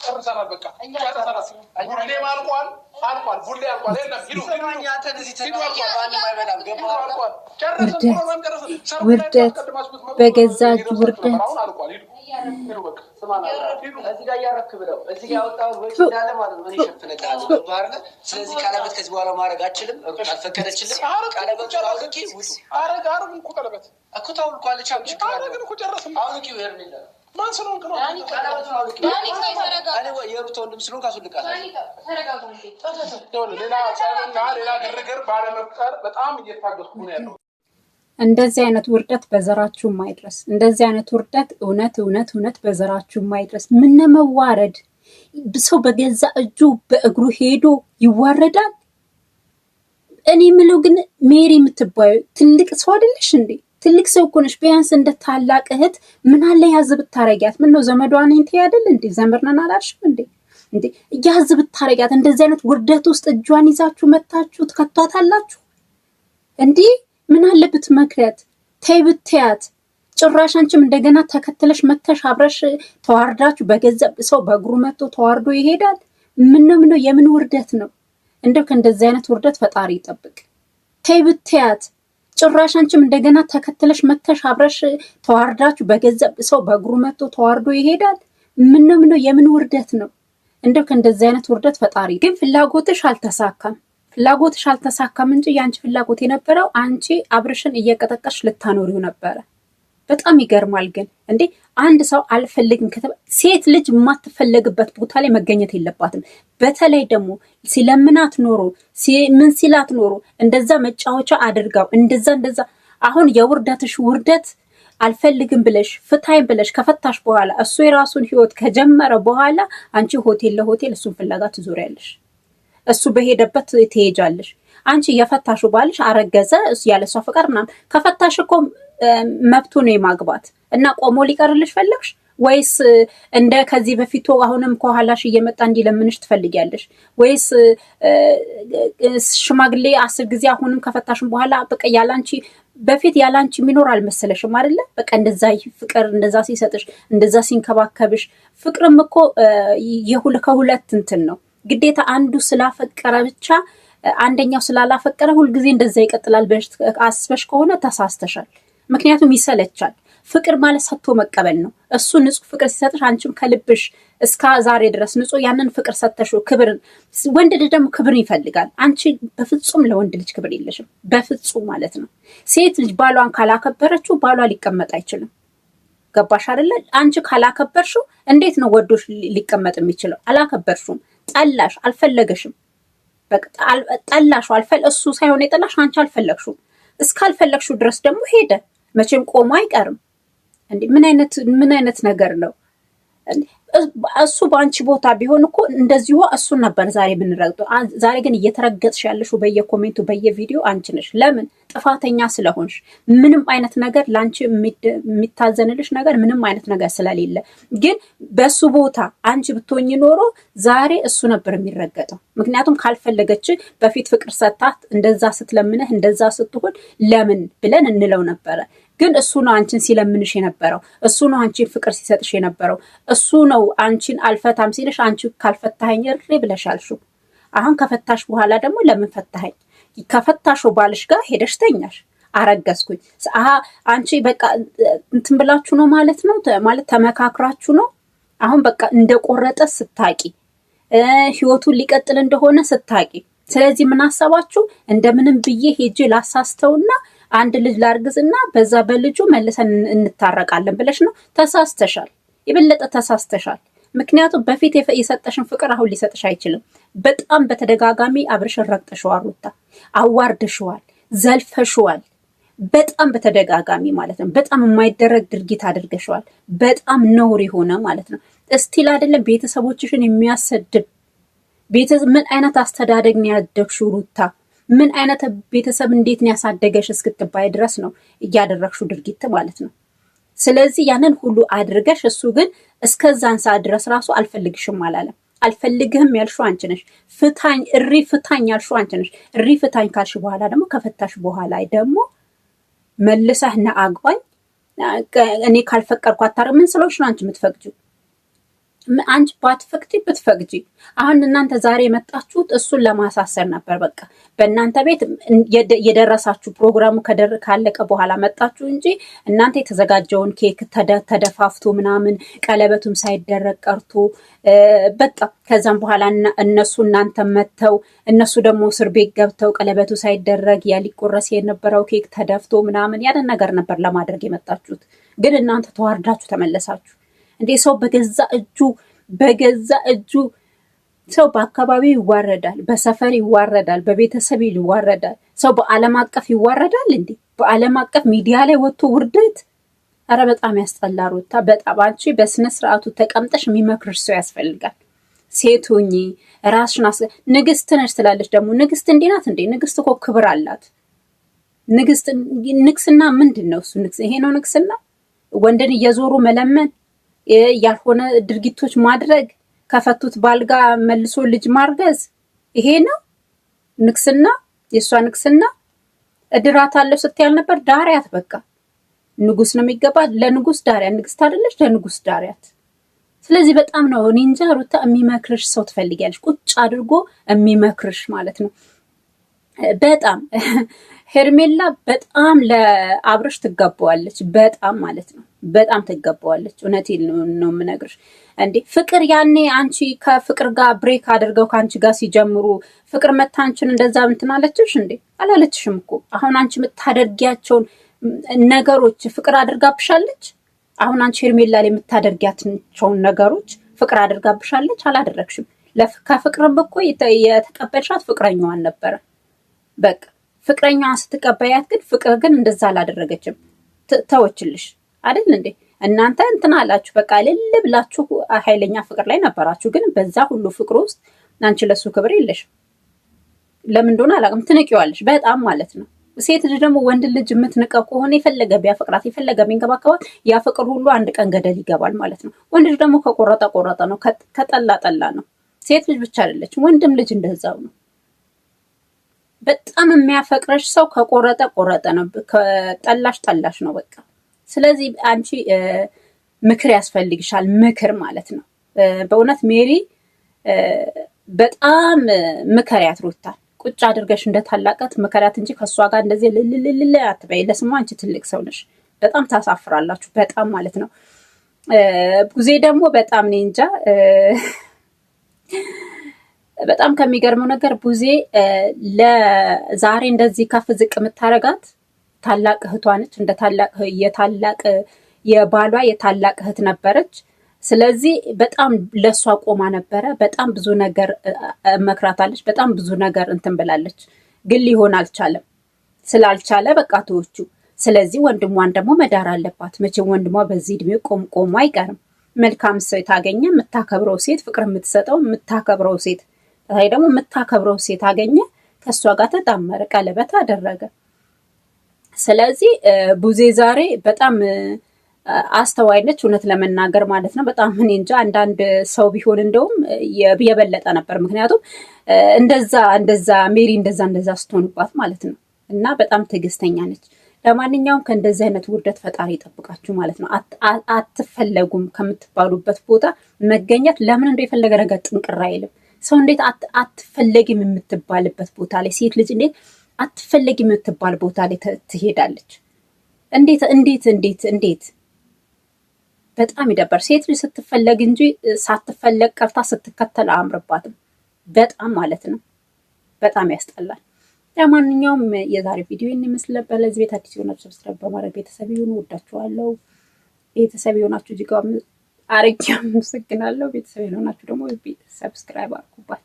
ጨርሰናል። በቃ ጨርሰናል። ቡሌ አልቋል አልቋል። ቡሌ አልቋል። የለም ሂዱ ውርደት በገዛ እጅ ውርደት ስለዚህ ቀለበት ከዚህ በኋላ ማድረግ አችልም አልፈቀደችልም። ቀለበት የሩት ወንድም ስለሆንክ አስወልቃለሁ። ሌላ ግርግር ባለመፍጠር በጣም እየታገስኩ ነው ያለው። እንደዚህ አይነት ውርደት በዘራችሁ ማይድረስ። እንደዚህ አይነት ውርደት እውነት በዘራችሁ ማይድረስ። ምን መዋረድ! ሰው በገዛ እጁ በእግሩ ሄዶ ይዋረዳል። እኔ ምለው ግን ሜሪ የምትባዩ ትልቅ ሰው አይደለሽ እንዴ? ትልቅ ሰው እኮ ነሽ። ቢያንስ እንደ ታላቅ እህት ምን አለ ያዝ ብታረጊያት። ምን ነው ዘመዷን እንት ያደል እንዴ? ዘመርነን አላልሽም እንዴ? እንዴ ያዝ ብታረጊያት። እንደዚህ አይነት ውርደት ውስጥ እጇን ይዛችሁ መታችሁ ትከቷታላችሁ እንዴ? ምን አለበት መክረት? ተይ ብትያት። ጭራሽ አንቺም እንደገና ተከትለሽ መተሽ አብረሽ ተዋርዳችሁ በገዛ ሰው በእግሩ መጥቶ ተዋርዶ ይሄዳል። ምን ነው የምን ውርደት ነው? እንደው ከእንደዚህ አይነት ውርደት ፈጣሪ ይጠብቅ። ተይ ብትያት። ጭራሽ አንቺም እንደገና ተከትለሽ መተሽ አብረሽ ተዋርዳችሁ በገዛ ሰው በእግሩ መጥቶ ተዋርዶ ይሄዳል። ምን ነው የምን ውርደት ነው? እንደው ከእንደዚህ አይነት ውርደት ፈጣሪ ግን ፍላጎትሽ አልተሳካም እንጂ ያንቺ ፍላጎት የነበረው አንቺ አብርሽን እየቀጠቀሽ ልታኖሪው ነበረ። በጣም ይገርማል። ግን እንዴ አንድ ሰው አልፈልግም ሴት ልጅ የማትፈለግበት ቦታ ላይ መገኘት የለባትም። በተለይ ደግሞ ሲለምናት ኖሮ ምን ሲላት ኖሮ እንደዛ መጫወቻ አድርጋው እንደዛ አሁን የውርደትሽ ውርደት አልፈልግም ብለሽ ፍታኝ ብለሽ ከፈታሽ በኋላ እሱ የራሱን ህይወት ከጀመረ በኋላ አንቺ ሆቴል ለሆቴል እሱን ፍለጋ ትዞሪያለሽ። እሱ በሄደበት ትሄጃለሽ። አንቺ የፈታሹ ባልሽ አረገዘ እሱ ያለሷ ፍቃድ ምናምን ከፈታሽ እኮ መብቱ ነው የማግባት እና ቆሞ ሊቀርልሽ ፈለግሽ ወይስ እንደ ከዚህ በፊቱ አሁንም ከኋላሽ እየመጣ እንዲለምንሽ ትፈልጊያለሽ? ወይስ ሽማግሌ 10 ጊዜ አሁንም ከፈታሽም በኋላ በቃ ያላንቺ በፊት ያላንቺ የሚኖር አልመሰለሽም አይደለ? በቃ እንደዛ ፍቅር እንደዛ ሲሰጥሽ እንደዛ ሲንከባከብሽ። ፍቅርም እኮ ከሁለት እንትን ነው ግዴታ አንዱ ስላፈቀረ ብቻ አንደኛው ስላላፈቀረ ሁልጊዜ እንደዛ ይቀጥላል አስበሽ ከሆነ ተሳስተሻል። ምክንያቱም ይሰለቻል። ፍቅር ማለት ሰጥቶ መቀበል ነው። እሱ ንጹህ ፍቅር ሲሰጥሽ አንቺም ከልብሽ እስከ ዛሬ ድረስ ንጹህ ያንን ፍቅር ሰጥተሽው ክብር ወንድ ልጅ ደግሞ ክብር ይፈልጋል። አንቺ በፍጹም ለወንድ ልጅ ክብር የለሽም። በፍጹም ማለት ነው። ሴት ልጅ ባሏን ካላከበረችው ባሏ ሊቀመጥ አይችልም። ገባሽ አይደለ? አንቺ ካላከበርሽው እንዴት ነው ወዶሽ ሊቀመጥ የሚችለው? አላከበርሽውም። ጠላሽ፣ አልፈለገሽም። በቃ ጠላሽ እሱ ሳይሆን የጠላሽ አንቺ አልፈለግሽውም። እስካልፈለግሽው ድረስ ደግሞ ሄደ። መቼም ቆሞ አይቀርም እንዴ! ምን አይነት ነገር ነው? እሱ በአንቺ ቦታ ቢሆን እኮ እንደዚሁ እሱን ነበር ዛሬ ብንረግጠው። ዛሬ ግን እየተረገጥሽ ያለሽው በየኮሜንቱ በየቪዲዮ አንቺ ነሽ። ለምን? ጥፋተኛ ስለሆንሽ። ምንም አይነት ነገር ላንቺ የሚታዘንልሽ ነገር ምንም አይነት ነገር ስለሌለ። ግን በሱ ቦታ አንቺ ብትሆኚ ኖሮ ዛሬ እሱ ነበር የሚረገጠው። ምክንያቱም ካልፈለገች በፊት ፍቅር ሰታት እንደዛ ስትለምነህ እንደዛ ስትሆን ለምን ብለን እንለው ነበረ። ግን እሱ ነው አንቺን ሲለምንሽ የነበረው። እሱ ነው አንቺን ፍቅር ሲሰጥሽ የነበረው። እሱ ነው አንቺን አልፈታም ሲልሽ አንቺ ካልፈታኸኝ እሪ ብለሻልሽው። አሁን ከፈታሽ በኋላ ደግሞ ለምን ፈታኸኝ? ከፈታሽው ባልሽ ጋር ሄደሽ ተኛሽ። አረገዝኩኝ። አንቺ በቃ እንትን ብላችሁ ነው ማለት ነው። ማለት ተመካክራችሁ ነው። አሁን በቃ እንደቆረጠ ስታቂ ህይወቱን ሊቀጥል እንደሆነ ስታቂ። ስለዚህ ምን አሰባችሁ? እንደምንም ብዬ ሄጄ ላሳስተውና አንድ ልጅ ላርግዝና በዛ በልጁ መልሰን እንታረቃለን ብለሽ ነው። ተሳስተሻል። የበለጠ ተሳስተሻል። ምክንያቱም በፊት የሰጠሽን ፍቅር አሁን ሊሰጥሽ አይችልም። በጣም በተደጋጋሚ አብርሽን ረግጠሽዋል፣ ሩታ አዋርደሽዋል፣ ዘልፈሽዋል። በጣም በተደጋጋሚ ማለት ነው። በጣም የማይደረግ ድርጊት አድርገሽዋል። በጣም ነውር የሆነ ማለት ነው። እስቲል አይደለም ቤተሰቦችሽን የሚያሰድብ ምን አይነት አስተዳደግ ነው ያደግሽው ሩታ? ምን አይነት ቤተሰብ እንዴት ነው ያሳደገሽ እስክትባይ ድረስ ነው እያደረግሽው ድርጊት ማለት ነው። ስለዚህ ያንን ሁሉ አድርገሽ እሱ ግን እስከዛን ሰዓት ድረስ ራሱ አልፈልግሽም አላለም። አልፈልግህም ያልሽው አንቺ ነሽ። ፍታኝ እሪ ፍታኝ ያልሽው አንቺ ነሽ። እሪ ፍታኝ ካልሽ በኋላ ደግሞ ከፈታሽ በኋላ ደግሞ መልሰህ አግባኝ እኔ ካልፈቀድኩ አታር ምን ስለሆንሽ ነው አንቺ የምትፈቅጂው? አንቺ ባትፈቅጂ ብትፈቅጂ አሁን እናንተ ዛሬ የመጣችሁት እሱን ለማሳሰር ነበር። በቃ በእናንተ ቤት የደረሳችሁ ፕሮግራሙ ካለቀ በኋላ መጣችሁ እንጂ እናንተ የተዘጋጀውን ኬክ ተደፋፍቶ ምናምን ቀለበቱም ሳይደረግ ቀርቶ በቃ ከዛም በኋላ እነሱ እናንተ መተው እነሱ ደግሞ እስር ቤት ገብተው ቀለበቱ ሳይደረግ ያሊቆረስ የነበረው ኬክ ተደፍቶ ምናምን ያንን ነገር ነበር ለማድረግ የመጣችሁት። ግን እናንተ ተዋርዳችሁ ተመለሳችሁ። እንዴ ሰው በገዛ እጁ ሰው በአካባቢው ይዋረዳል፣ በሰፈር ይዋረዳል፣ በቤተሰብ ይዋረዳል። ሰው በዓለም አቀፍ ይዋረዳል። እንዴ በዓለም አቀፍ ሚዲያ ላይ ወጥቶ ውርደት! አረ በጣም ያስጠላ ሩታ። በጣም አንቺ በስነ ስርዓቱ ተቀምጠሽ የሚመክርሽ ሰው ያስፈልጋል። ሴት ሁኚ፣ ራስሽን ንግስት ነሽ ትላለች። ደግሞ ንግስት እንዲህ ናት እንዴ? ንግስት እኮ ክብር አላት። ንግስና ምንድን ነው እሱ? ይሄ ነው ንግስና? ወንድን እየዞሩ መለመን፣ ያልሆነ ድርጊቶች ማድረግ፣ ከፈቱት ባልጋ መልሶ ልጅ ማርገዝ፣ ይሄ ነው ንግስና? የእሷ ንግስና? እድራት አለው ስትያል ነበር። ዳሪያት በቃ ንጉስ ነው የሚገባ። ለንጉስ ዳሪያት፣ ንግስት አይደለች፣ ለንጉስ ዳሪያት። ስለዚህ በጣም ነው እኔ እንጃ ሩታ፣ የሚመክርሽ ሰው ትፈልጊያለሽ፣ ቁጭ አድርጎ የሚመክርሽ ማለት ነው። በጣም ሄርሜላ በጣም ለአብርሽ ትገባዋለች፣ በጣም ማለት ነው፣ በጣም ትገባዋለች። እውነቴን ነው የምነግርሽ። እንዴ ፍቅር ያኔ አንቺ ከፍቅር ጋር ብሬክ አድርገው ከአንቺ ጋር ሲጀምሩ ፍቅር መታንችን እንደዛ እንትን አለችሽ እንዴ? አላለችሽም እኮ። አሁን አንቺ የምታደርጊያቸውን ነገሮች ፍቅር አድርጋብሻለች። አሁን አንቺ ሄርሜላ ላይ የምታደርጊያቸውን ነገሮች ፍቅር አድርጋብሻለች? አላደረግሽም። ከፍቅርም እኮ የተቀበልሻት ፍቅረኛዋን ነበረ። በቃ ፍቅረኛዋን ስትቀበያት ግን ፍቅር ግን እንደዛ አላደረገችም። ተወችልሽ አይደል እንዴ? እናንተ እንትን አላችሁ በቃ ልል ብላችሁ ኃይለኛ ፍቅር ላይ ነበራችሁ። ግን በዛ ሁሉ ፍቅር ውስጥ አንቺ ለሱ ክብር የለሽም። ለምን እንደሆነ አላውቅም። ትንቂዋለሽ በጣም ማለት ነው። ሴት ልጅ ደግሞ ወንድ ልጅ የምትንቀው ከሆነ የፈለገ ቢያፈቅራት የፈለገ ቢንከባከባት ያ ፍቅር ሁሉ አንድ ቀን ገደል ይገባል ማለት ነው። ወንድ ልጅ ደግሞ ከቆረጠ ቆረጠ ነው፣ ከጠላ ጠላ ነው። ሴት ልጅ ብቻ አይደለችም፣ ወንድም ልጅ እንደዛው ነው። በጣም የሚያፈቅረሽ ሰው ከቆረጠ ቆረጠ ነው፣ ከጠላሽ ጠላሽ ነው በቃ። ስለዚህ አንቺ ምክር ያስፈልግሻል፣ ምክር ማለት ነው። በእውነት ሜሪ በጣም ምከሪያት ሩታን፣ ቁጭ አድርገሽ እንደታላቀት ምከሪያት እንጂ ከሷ ጋር እንደዚህ ልልልል አትበይ። ለስሙ አንቺ ትልቅ ሰው ነሽ። በጣም ታሳፍራላችሁ፣ በጣም ማለት ነው። ቡዜ ደግሞ በጣም እኔ እንጃ። በጣም ከሚገርመው ነገር ቡዜ ለዛሬ እንደዚህ ከፍ ዝቅ የምታረጋት ታላቅ እህቷ ነች። እንደ ታላቅ የባሏ የታላቅ እህት ነበረች። ስለዚህ በጣም ለሷ ቆማ ነበረ። በጣም ብዙ ነገር መክራታለች። በጣም ብዙ ነገር እንትን ብላለች። ግን ሊሆን አልቻለም። ስላልቻለ በቃ ተወቹ። ስለዚህ ወንድሟን ደግሞ መዳር አለባት። መቼም ወንድሟ በዚህ እድሜው ቆሞ አይቀርም። መልካም ሰው ታገኘ፣ የምታከብረው ሴት፣ ፍቅር የምትሰጠው የምታከብረው ሴት፣ ታዲያ ደግሞ የምታከብረው ሴት አገኘ፣ ከሷ ጋር ተጣመረ፣ ቀለበት አደረገ። ስለዚህ ቡዜ ዛሬ በጣም አስተዋይ ነች፣ እውነት ለመናገር ማለት ነው። በጣም እኔ እንጃ አንዳንድ ሰው ቢሆን እንደውም የበለጠ ነበር። ምክንያቱም እንደዛ ሜሪ እንደዛ ስትሆንባት ማለት ነው። እና በጣም ትዕግስተኛ ነች። ለማንኛውም ከእንደዚህ አይነት ውርደት ፈጣሪ ይጠብቃችሁ ማለት ነው። አትፈለጉም ከምትባሉበት ቦታ መገኘት ለምን እንደው የፈለገ ነገር ጥንቅር አይልም። ሰው እንዴት አትፈለጊም የምትባልበት ቦታ ላይ ሴት ልጅ እንዴት አትፈለጊም የምትባል ቦታ ላይ ትሄዳለች? እንዴት በጣም ይደበር። ሴት ልጅ ስትፈለግ እንጂ ሳትፈለግ ቀርታ ስትከተል አያምርባትም። በጣም ማለት ነው። በጣም ያስጠላል። ለማንኛውም የዛሬ ቪዲዮ ይመስል ነበር። ለዚህ ቤት አዲስ የሆናችሁ ሰብስክራይብ በማድረግ ቤተሰብ ይሁኑ። ወዳችኋለሁ። ቤተሰብ የሆናችሁ እጅግ አርጌ አመሰግናለሁ። ቤተሰብ የሆናችሁ ደግሞ ሰብስክራይብ አድርጉባት።